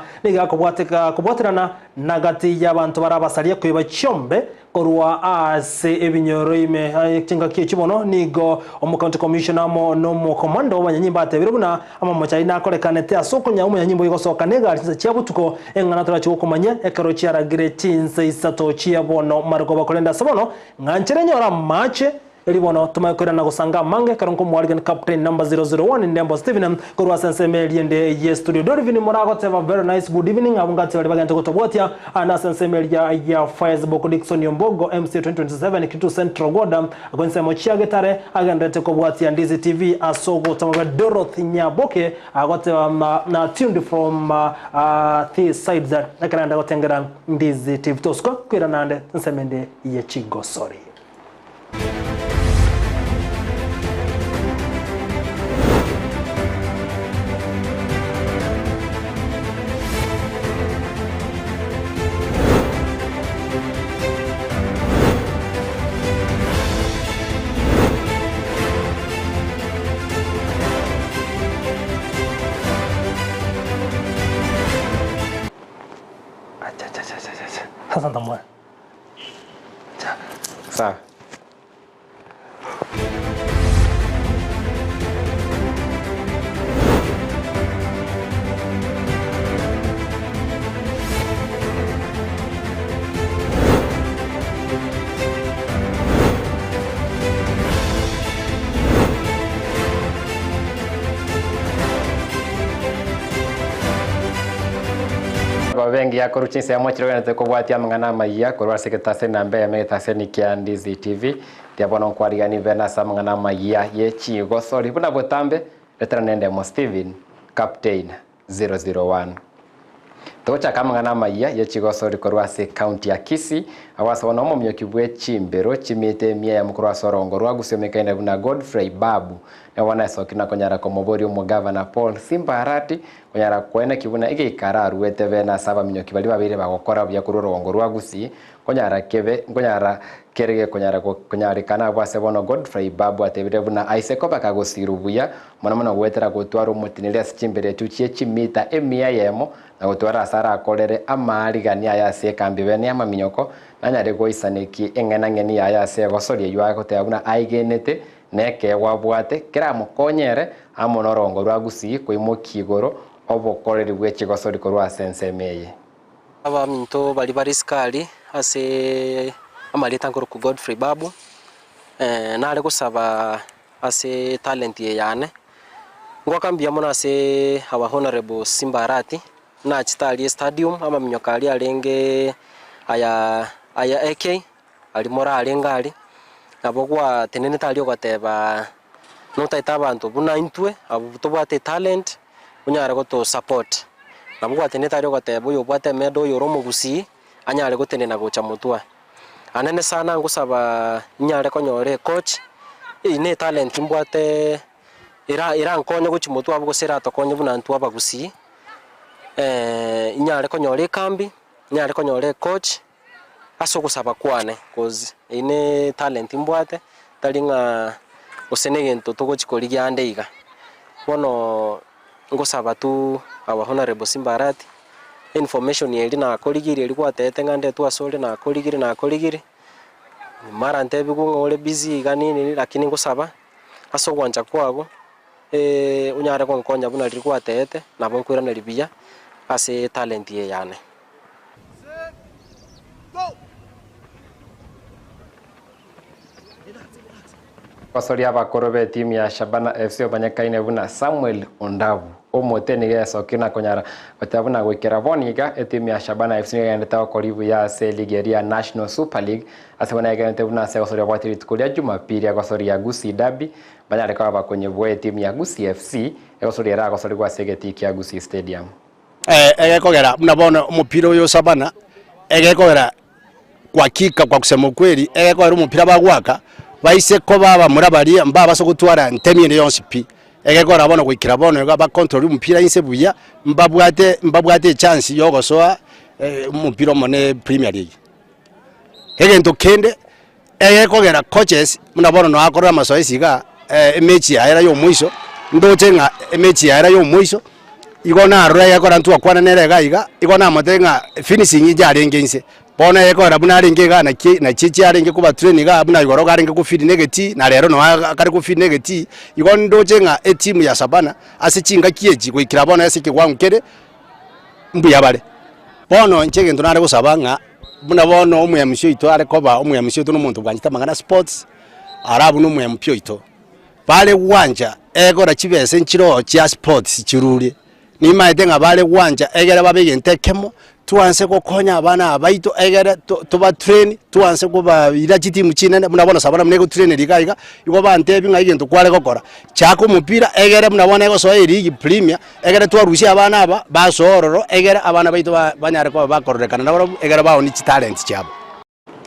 kubwaterana nagati y'abantu barabasariye kwiba cyombe korwa ase ebinyoro ime kinga kichibono nigo omucounty commissioner mo no mu commando wanyanyimba atebirubuna amamocha inakorekane te asokonya umunyanyimbo igosoka nega cyabutuko engana turacho kumanya ekaro cyaragire tinse isato chiyabono margo bakolenda sabono nganchere nyora mache elibono tumakorera na gusanga mange karonko mwaligan captain number 001 ndembo Steven korwa sensemeli ende ye studio dorivini morago teva very nice good evening abungati bali bagante kutobwatia ana sensemeli ya Facebook Dickson Yombogo MC 2027 kitu Central Goda agonse mochiage tare agandete kobwatia Ndizi TV asogo tamaga Dorothy Nyaboke agote na tuned from the side that nakaranda gotengera Ndizi TV tosko kwira nande sensemende ye chigo sorry. Sasa ndamwe. Sawa. Wengi ya koruchinse ya mochiro yana teko bwati ya mangana Amayia korwa sekretase na mbe ya metase ni kia Ndizi TV tiabono kwariga ni vena sa mangana Amayia ye chigo sorry buna botambe letra nende mo Steven captain 001 tocha kama mangana Amayia ye chigo sorry korwa se county ya Kisii awasa wana mo myokibwe chimbero chimite mia ya mkurwa sorongo rwa gusemeka ina buna Godfrey Babu na wana sokina konyara komobori mu governor Paul Simbarati konyara kwena kibuna ige ikara ruete vena saba minyoki bali babire bagokora bya kururongo rwa Gusii konyara kebe konyara kerege konyara kana bwase bono Godfrey Babu atebire buna aiseko bakagosirubuya mwana wetera gutwara umutiniria chimbere tuchie chimita emia Eyemo na gutwara asara akolere amarigania ya se kambi bene amaminyoko nanyare goisaneki eng'enang'eni ya se gosorie ywa goteabuna aigenete neke wabwate kira mukonyere amonorongo rwa Gusii kwimukigoro obokoreri bw'ekigosori korwa sensemeye abaminto bali bariskali ase amaleta nkoro ku Godfrey Babu nare gusaba ase talent ye yane ngwakambia mona ase our honorable Simbarati na chitali stadium ama minyokali alenge aya AK ali mora alengali abogwa tenene tali ogateba notaita abantu buna intwe abo tobate talent unyare goto support nabwo tenene tali ogateba yo bwate medo yoromo Gusii anyare gotenena gocha mutwa anene sana ngusaba nyare konyore coach ine talent mbwate ira nkonyo gochi mutwa abo gosera tokonye buna ntu aba Gusii nyare konyore kambi nyare konyore coach aso gusaba kwane cause ine talent mbwate talinga osenegento togochikorigia andeiga bono ngusaba tu our honorable Simbarati information yeli na korigiri eli kwatete ngande tu asole na korigiri mara ntebi ngole busy ganini lakini ngusaba aso gwanja kwago unyare konkonya buna liri kwatete nabo nkwira na libia ase talent ye yane Kosori abakorobe timu ya Shabana FC obanyakaine buna Samuel Ondavu omoteni geso kina konyara batabuna gwekera boniga timu ya Shabana FC yendeta okoribu ya se ligue ya National Super League asabana yagente buna se kosori abwatiri tukulia Jumapili ya kosori ya Gusii Derby banyare kwa bakonye bwe timu ya Gusii FC kosori era kosori kwa segeti ya Gusii Stadium egekogera mnabona umupira uyo Shabana egekogera kwa kika kwa kusema ukweli egekogera umupira bagwaka baise ko baba murabari mbaba so gutwara ntemire yonse pi egekora abona kwikira bono ba control umupira inse buya mbabwate chance yogosoa umupira mone Premier League egento kende kogera coaches munabona no akora masoesi ga mechi yaera yo mwisho ndoche nga mechi yaera yo mwisho igona arura yakora ntu akwana nere gaiga igona motenga finishing ijari ngense bona yakora buna ringe ga na chichi aringe kuba training ga buna igoro ga ringe ku feed negati na rero no akari ku feed negati igona ndoche nga team ya Sabana asichinga kieji kwikira bona yasike gwangkere mbu yabale bono nchege ndonare gusabanga buna bono umuyamisho ito are koba umuyamisho ito n'umuntu bwanyita mangana sports arabu n'umuyamisho ito bale wanja egora chibese nchiro cha sports chiruri ni maide nga bale wanja egera babege ntekemo tuanse kokonya abana abaito egera toba train tuanse kuba irachiti muchinene munabona Sabana mnego train ligaiga iko bantebi nga igento kwale kokora chako mupira egera munabona ego so league premier egera twarushi abana aba basororo egera abana baito banyare ko bakorekana nabo egera bawo ni talent chabo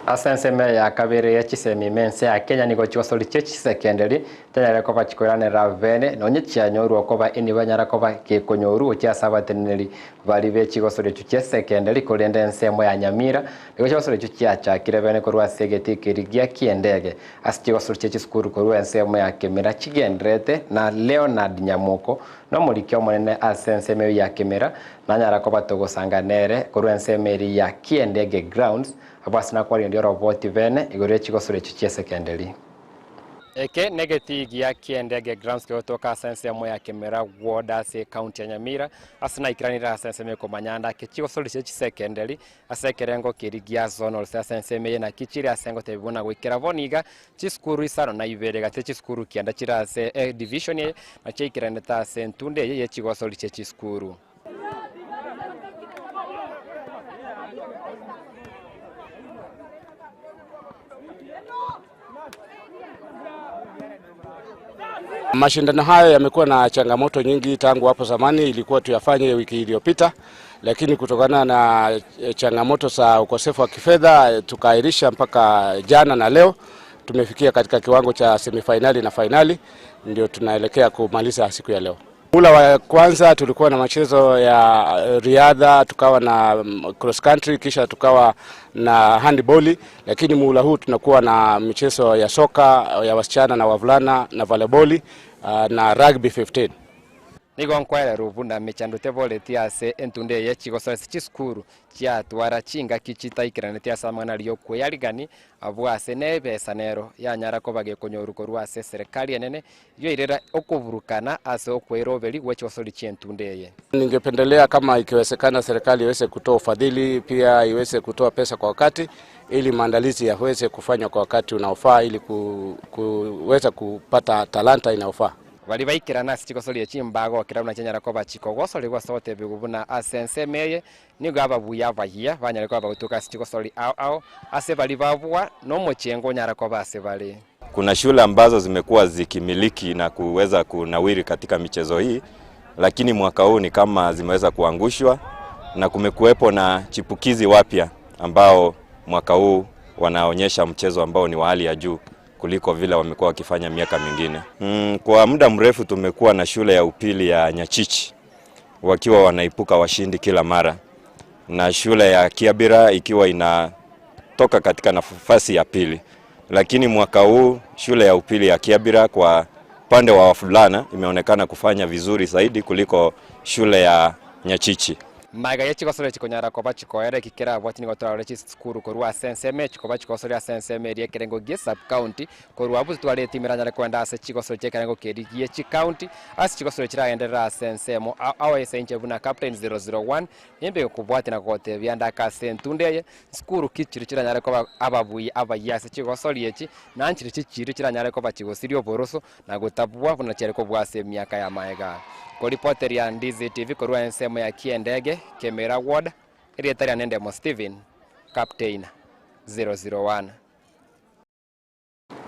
asenseme ya kabere ya chisemi mense ya Kenya niko chosoli chechi secondary tanyare ko bachikorane ravene nonye chianyoru okoba eni banyara koba ke konyoru cha sabateneri bali be chigosoli chuche secondary kolende nsemo ya Nyamira niko chosoli chuche cha kirevene korwa segeti kirigia kiendege asichigosoli chechi skuru korwa nsemo ya Kemera chigendrete na Leonard Nyamoko no mulikyo monene asenseme ya Kemera nanyara koba togosanganere korwa nsemeri ya kiendege grounds abasina kwa ndio roboti vene igore chigosole chuche secondary eke negative ya kiendege grounds kutoka sense ya Kemera ward ase county ya Nyamira asina ikiranira sense me komanyanda ke chigosole chuche secondary asekerengo kirigia zonal sense me na kichiri asengo tebona gwikira boniga chiskuru isano na ibere gate chiskuru kianda chirase division ye na chikiraneta sentunde ye chigosole chuche skuru Mashindano hayo yamekuwa na changamoto nyingi tangu hapo zamani. Ilikuwa tuyafanye wiki iliyopita, lakini kutokana na changamoto za ukosefu wa kifedha tukaahirisha mpaka jana, na leo tumefikia katika kiwango cha semifinali na finali, ndio tunaelekea kumaliza siku ya leo. Mula wa kwanza tulikuwa na michezo ya riadha, tukawa na cross country, kisha tukawa na handball, lakini mula huu tunakuwa na michezo ya soka ya wasichana na wavulana na volleyball na rugby 15. Nigonkwera rubunda mechando voleti ase entunde ye chigosole chiskuru chia twara chinga kichita ikiranete asamana liyo kweyaligani abwase nebesa nero yanyara ko bage konyoruko rwase serikali enene yo irera okuvurukana ase okweroveli wechosoli chientunde ye. Ningependelea kama ikiwezekana serikali iweze kutoa ufadhili, pia iweze kutoa pesa kwa wakati ili maandalizi yaweze kufanywa kwa wakati unaofaa ili kuweza kupata talanta inayofaa. Wali baikirana chigosoli ya chimbago kirabuna chenyara ko bachikogosoli gwasote bigubuna asense meye nigo ababuya bahia banyare ko bagutuka chigosoli ao ase bali babwa no mochengo nyara ko base bali. Kuna shule ambazo zimekuwa zikimiliki na kuweza kunawiri katika michezo hii, lakini mwaka huu ni kama zimeweza kuangushwa na kumekuwepo na chipukizi wapya ambao mwaka huu wanaonyesha mchezo ambao ni wa hali ya juu kuliko vile wamekuwa wakifanya miaka mingine. Kwa muda mrefu tumekuwa na shule ya upili ya Nyachichi wakiwa wanaipuka washindi kila mara, na shule ya Kiabira ikiwa inatoka katika nafasi ya pili. Lakini mwaka huu shule ya upili ya Kiabira kwa pande wa wavulana imeonekana kufanya vizuri zaidi kuliko shule ya Nyachichi. Maga ya chigosole chikonyara ko bachikoere kikera bwati ngo twara chiskuru ko rwa senseme chiko bachikosole senseme rie kerengo ge sub county ko rwa buzi twale timiranya kwenda ase chigosole chekerengo kerigie chi county ase chigosole chiraendera sensemo awa esenche buna captain 001 yembe ko bwati na kote byanda ka sentundeye skuru kichiri chiranyara ko ababuyi abayase chigosole echi nanchiri chichiri chiranyara ko bachigosirio boroso na gutabwa buna chere ko bwase miaka ya maega. Kwa reporter ya Ndizi TV korwa nsemo ya kiendege Kemera ward irietaria Nendemo Steven Captain 001.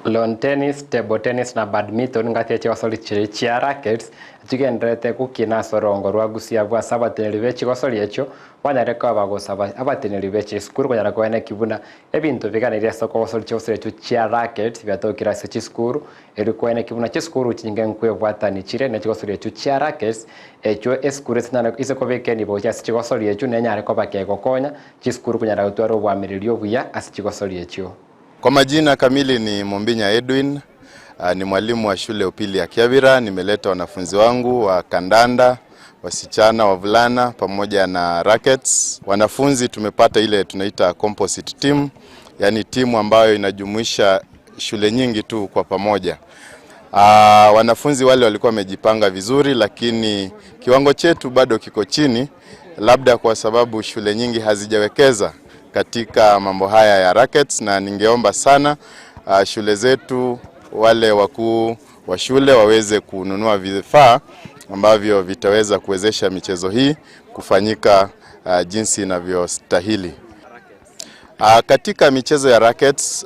lawn tennis, table tennis na badminton ngati chigosori chia rackets chigendrete kukina sorongo rwa Gusii abwa sabateneri bechi gosori echo wanyareka abagosaba abateneri bechi skuru kwanyara kwene kibuna ebintu biganire soko gosori chosore chia rackets byatokira se chiskuru eri kwene kibuna chiskuru chinge nkwe bwatani chire ne chigosori echo chia rackets echo eskuru sinana iseko bekeni bo chia chigosori echo nenyare ko bakego konya chiskuru kunyara utwaro bwamiririo buya asi chigosori echo. Kwa majina kamili ni Mombinya Edwin, ni mwalimu wa shule upili ya Kiavira. Nimeleta wanafunzi wangu wa kandanda, wasichana, wavulana pamoja na rackets. Wanafunzi tumepata ile tunaita composite team, yani timu ambayo inajumuisha shule nyingi tu kwa pamoja. Wanafunzi wale walikuwa wamejipanga vizuri, lakini kiwango chetu bado kiko chini, labda kwa sababu shule nyingi hazijawekeza katika mambo haya ya rackets, na ningeomba sana shule zetu wale wakuu wa shule waweze kununua vifaa ambavyo vitaweza kuwezesha michezo hii kufanyika jinsi inavyostahili. Katika michezo ya rackets,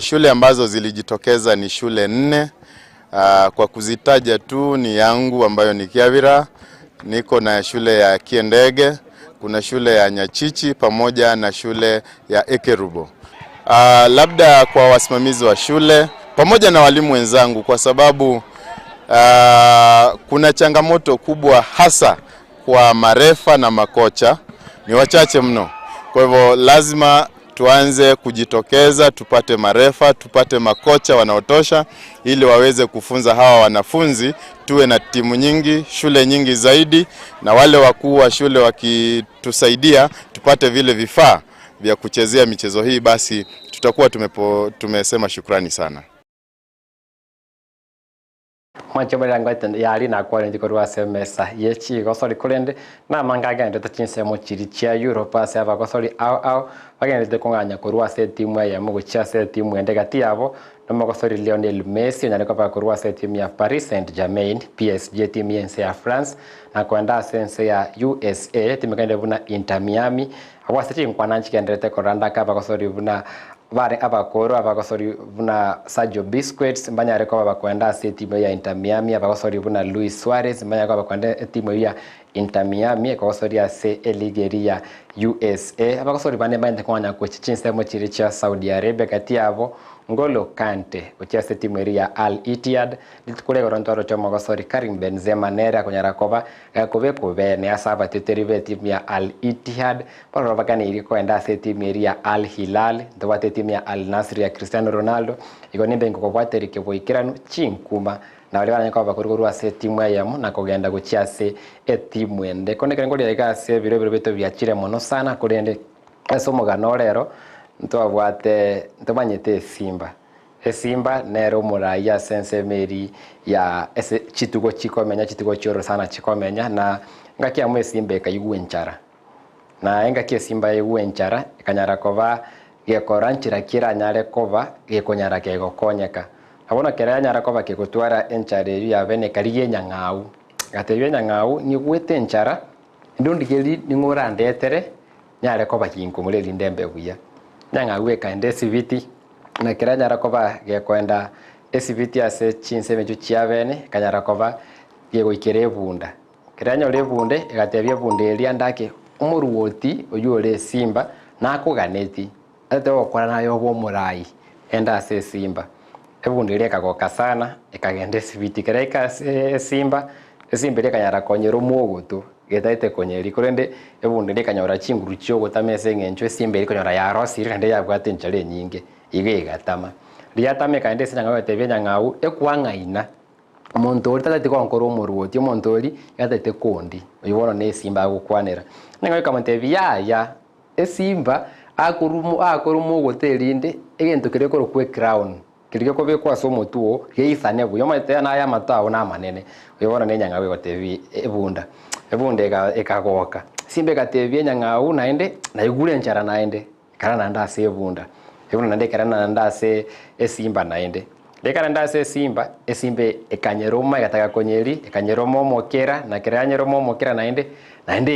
shule ambazo zilijitokeza ni shule 4. Kwa kuzitaja tu ni yangu ambayo ni Kiavira, niko na shule ya Kiendege, kuna shule ya Nyachichi pamoja na shule ya Ekerubo. Labda kwa wasimamizi wa shule pamoja na walimu wenzangu, kwa sababu kuna changamoto kubwa hasa kwa marefa na makocha, ni wachache mno. Kwa hivyo lazima tuanze kujitokeza, tupate marefa, tupate makocha wanaotosha ili waweze kufunza hawa wanafunzi, tuwe na timu nyingi, shule nyingi zaidi, na wale wakuu wa shule wakitusaidia tupate vile vifaa vya kuchezea michezo hii, basi tutakuwa tumesema shukrani sana. Mwachobera ngwate yali na kwa ndi korwa semesa yechi gosori kulende na mangaga ndo tachinse mo chiri chia Europe ase aba gosori au bagende konganya korwa se timu ya mu chia se timu ende gati yabo no gosori Lionel Messi nyane kwa korwa se timu ya Paris Saint-Germain, PSG timu ya Ensa ya France na kwenda sense ya USA timu kende buna Inter Miami awase timu kwa nanchi kendete koranda ka gosori buna vare abakoro abagosori buna Sergio Busquets mbanyare kwa bakwenda se timu ya Inter Miami abagosori buna Luis Suarez mbanyare kwa bakwenda timu ya Inter Miami abagosori ya se Ligeria USA abagosori bane bande kwanya ko chichinse mo chiri cha Saudi Arabia kati yabo Ngolo Kante ucha se timu ya Al Ittihad litukule gorantoro cha magosori Karim Benzema nera kunyara koba yakobe kobe ne asaba teterive timu ya Al Ittihad paro bakani iri kwenda se timu ya Al Hilal ndwate timu ya Al Nassr ya Cristiano Ronaldo igoni bengo ko bwateri ke boikiranu chinkuma na wale bana kwa bakuruguru se timu ya Eyemo na kugenda guchia se timu ende konekere ngoli ya se biro beto byachire mono sana kurende esomo ganorero ntwabwate ntobanyete Simba Simba nero muraya sense meri ya ese chitugo chikomenya chitugo choro sana chikomenya na ngakia mwe Simba kayigwenchara na ngakia Simba yigwenchara kanyara kova gekoranchira kira nyare kova gekonyara kegokonyeka abona kera nyara kova kegotwara enchare ya bene kariye nyangau gateyo nyangau ni gwete enchara ndondigeli ningora ndetere nyare kova kinkumureli ndembe buya nyanga weka ende siviti na kiranya rakoba gekwenda esiviti ase chinse meju chiavene kanyara koba gego ikirebunda kiranya lebunde egatebye bunde elia ndake umuruoti oyure Simba na kuganeti ate okora nayo bo murai enda ase Simba ebunde elia kagoka sana ekagende siviti kereka Simba ile kanyara konyero muogoto getaite konyeri kurende ebunde elia kanyora chinguru chyo gotamese ngencho Simba ile kanyora ya rosi rende yabwate nchale nyinge ige gatama liatame kaende sinyanga wetebye nyangau ekwangaina omuntu ori tata tikonkoro omuruoti omuntu ori gatete kondi oyibona ne Simba agukwanera nanga kamantebya ya Simba akurumu gotelinde egento kireko kwe crown kiriko kobe kwa somo tuo geisane buyo mate na ya matao na manene oyibona ne nyanga wetebye ebunda ekagoka Simba gatebye nyangau naende na igure nchara naende kana nda se ebunda ebuna nande karana nanda se Simba naende lekana nanda se Simba ekanyeroma gataka konyeri ekanyeroma mokera na kiranyeroma mokera naende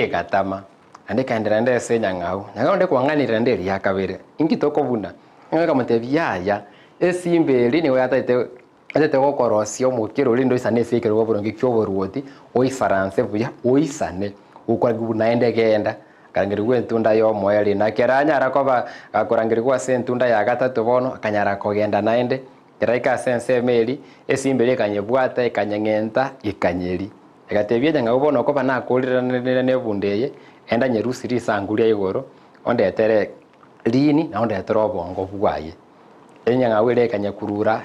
ekatama ande kaendera nande se nyangau nyangau nde kwanganira nde ri yakabere ingitoko buna ngaka mutebya ya esimbeli ni wataite atete gokorosio mukiro lindo isane sekero goborongi kyoboruoti oisaranse buya oisane ukwagibu naende genda karangirigwe ntunda yo moyali na keranya rakoba akorangirigwa sentunda ya gatatu bono kanyara kogenda naende kiraika sense meli esimbeli kanyebwata ikanyengenta ikanyeri egatebye janga bono ko bana kolira ne bundeye enda nyerusiri sangulia igoro onde etere lini na onde etero bongo bwaye enyanga wele kanyakurura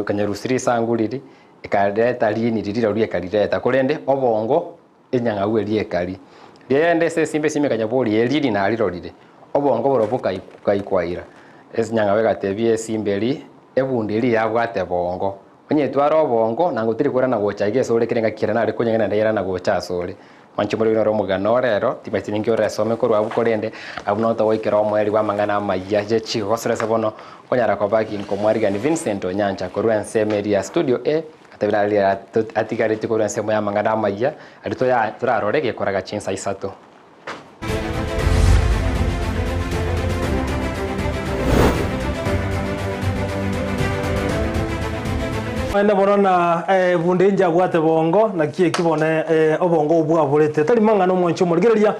kanyarusiri sanguliri ikaleta lini lirira ulie kalireta kulende obongo enyanga wele ekali liende se simbe kanyaboli elini na alirorire obongo borobuka ikwaira esinyanga wega tebye simbeli ebundiri yabwate bongo onye twara obongo nangutiri kura na gochage sore kirenga kirana ari kunyengana ndayira na gocha sore manchi muri no mugano rero tibatini ngyo resome ko rwabu korende abunota woikera omweri wa mangana Amayia je chigo sore sebono konyara ko baki nko mwari gani Vincent Onyancha ko Ensa media studio atabira atigari tiko Ensa ya mangana Amayia alito ya turarore gekoraga chinsa isato. Enda borona bunde nja bwate bongo na kie kibone obongo ubwa burete tali mangano mwancho murigereria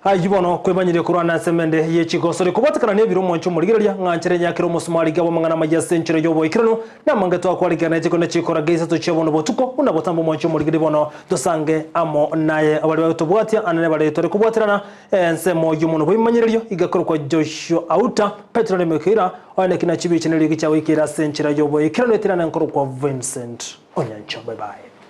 ayibono kwemanyire kurana semende ye chigosore kubatakana ne biro mwancho murigereria nganchere nyakiro musumari gabo mangana Amayia century yobo ikirano na mangato akwarigana chikone chikora geisa to chebono botuko una botambo mwancho murigere bono dosange amo naye abali batobwatia anane bali tore kubwatirana ensemo yumuntu bimanyirerio igakoro kwa Joshua Auta Petrol Mekira one kina chibi cheneli gicha wikira century yobo ikirano tirana nkoro kwa Vincent Onyancha. Bye bye.